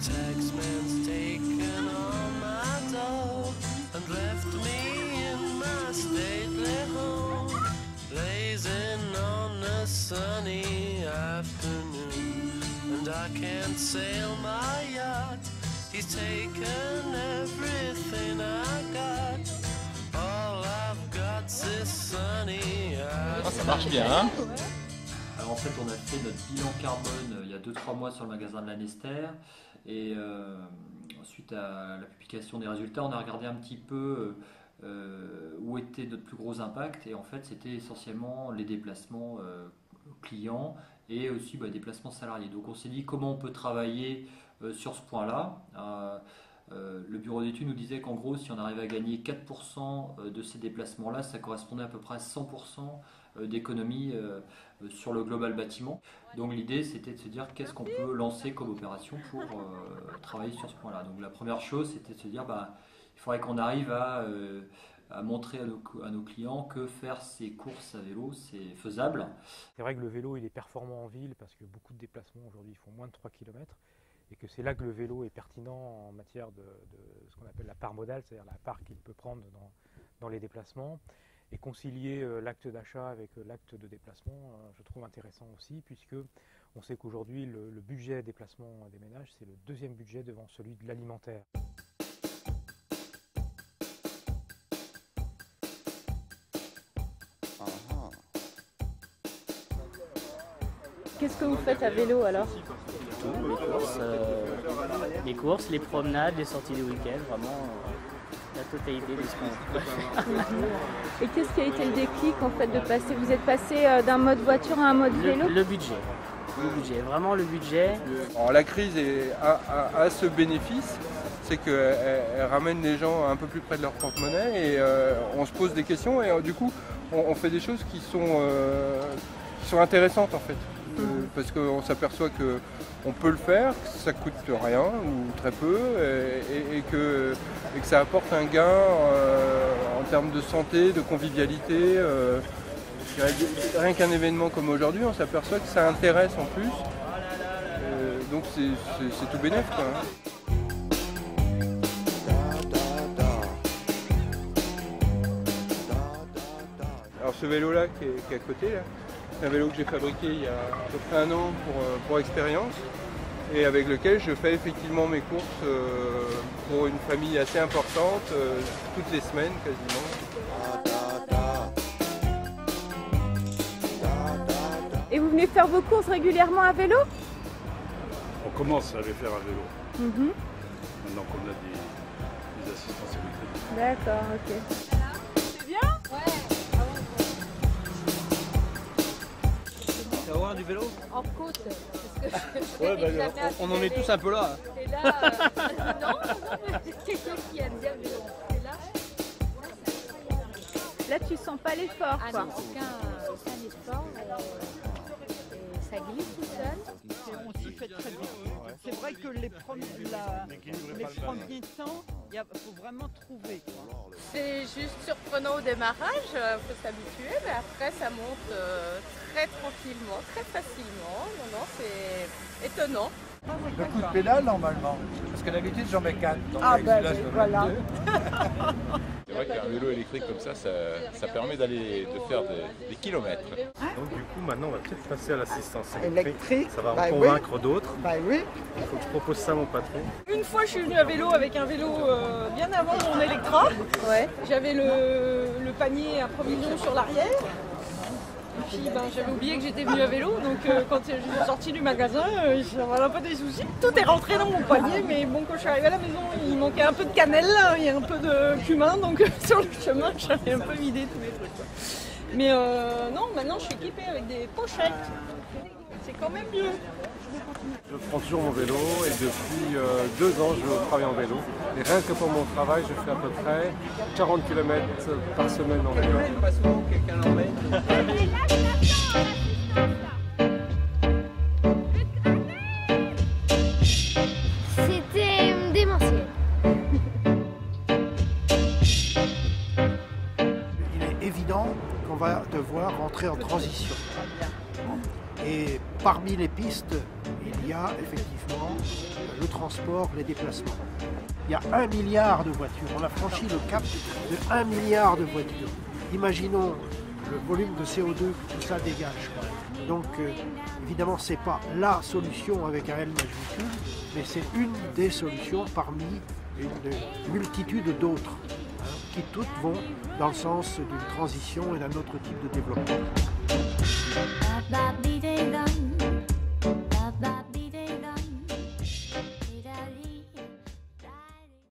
taxman's taken all my dough and left me in my stately home, blazing on a sunny afternoon. And I can't sail my yacht, he's taken everything I got. All I've got's this sunny afternoon. Ça marche bien, hein? Alors en fait, on a fait notre bilan carbone il y a 2-3 mois sur le magasin de la Nester, et suite à la publication des résultats, on a regardé un petit peu où était notre plus gros impact, et en fait c'était essentiellement les déplacements clients et aussi des déplacements salariés. Donc on s'est dit comment on peut travailler sur ce point-là. Le bureau d'études nous disait qu'en gros, si on arrivait à gagner 4% de ces déplacements-là, ça correspondait à peu près à 100% d'économie sur le global bâtiment. Donc l'idée, c'était de se dire qu'est-ce qu'on peut lancer comme opération pour travailler sur ce point-là. Donc la première chose, c'était de se dire il faudrait qu'on arrive à montrer à nos clients que faire ces courses à vélo, c'est faisable. C'est vrai que le vélo, il est performant en ville parce que beaucoup de déplacements aujourd'hui font moins de 3 km. Et que c'est là que le vélo est pertinent en matière de ce qu'on appelle la part modale, c'est-à-dire la part qu'il peut prendre dans les déplacements. Et concilier l'acte d'achat avec l'acte de déplacement, je trouve intéressant aussi, puisque on sait qu'aujourd'hui, le budget déplacement des ménages, c'est le deuxième budget devant celui de l'alimentaire. Qu'est-ce que vous faites à vélo alors? Les courses, les promenades, les sorties du week-end, vraiment la totalité de ce qu'on fait. Et qu'est-ce qui a été le déclic en fait de passer? Vous êtes passé d'un mode voiture à un mode vélo? Le budget, vraiment le budget. Alors, la crise a ce bénéfice, c'est qu'elle ramène les gens un peu plus près de leur porte-monnaie, et on se pose des questions, et du coup on fait des choses qui sont intéressantes en fait. Parce qu'on s'aperçoit qu'on peut le faire, que ça coûte rien ou très peu, et que ça apporte un gain en termes de santé, de convivialité. Rien qu'un événement comme aujourd'hui, on s'aperçoit que ça intéresse en plus. Donc c'est tout bénef, quoi. Alors ce vélo-là qui est à côté, là, c'est un vélo que j'ai fabriqué il y a à peu près 1 an pour expérience, et avec lequel je fais effectivement mes courses pour une famille assez importante, toutes les semaines quasiment. Et vous venez faire vos courses régulièrement à vélo? On commence à les faire à vélo. Maintenant qu'on a des assistances électriques. D'accord, ok. C'est bien? Ouais. Tu vas voir du vélo? En côte. Ouais, on en est tous un peu là. Et là, non, quelqu'un qui aime bien le vélo. Et là, là, tu sens pas l'effort, ah quoi. non, aucun effort. Et ça glisse tout seul. On s'y fait très bien. C'est vrai que les premiers temps, il faut vraiment trouver. C'est juste surprenant au démarrage, il faut s'habituer, mais après ça monte très tranquillement, très facilement. Non, c'est étonnant. Le coup de pédale normalement, parce que d'habitude j'en mets 4. Voilà. C'est vrai qu'un vélo électrique comme ça permet de faire des kilomètres. Donc du coup maintenant on va peut-être passer à l'assistance électrique. Ça va en oui. convaincre d'autres. Oui. Il faut que je propose ça à mon patron. Une fois je suis venue à vélo avec un vélo bien avant mon Electra. Ouais. J'avais le panier à provision sur l'arrière. Et puis j'avais oublié que j'étais venue à vélo, donc quand je suis sortie du magasin, j'avais un peu des soucis. Tout est rentré dans mon panier, mais bon, quand je suis arrivée à la maison, il manquait un peu de cannelle et un peu de cumin, donc sur le chemin, j'avais un peu vidé tous mes trucs. Mais non, maintenant je suis équipée avec des pochettes. C'est quand même mieux. Je prends toujours mon vélo et depuis 2 ans je travaille en vélo. Et rien que pour mon travail, je fais à peu près 40 km par semaine en vélo. Pas souvent quelqu'un l'emmène. C'était démentiel. Il est évident qu'on va devoir rentrer en transition. Et parmi les pistes, il il y a effectivement le transport, les déplacements. Il y a 1 milliard de voitures. On a franchi le cap de 1 milliard de voitures. Imaginons le volume de CO2 que tout ça dégage. Donc évidemment, ce n'est pas la solution avec un L majuscule, mais c'est une des solutions parmi une multitude d'autres, qui toutes vont dans le sens d'une transition et d'un autre type de développement.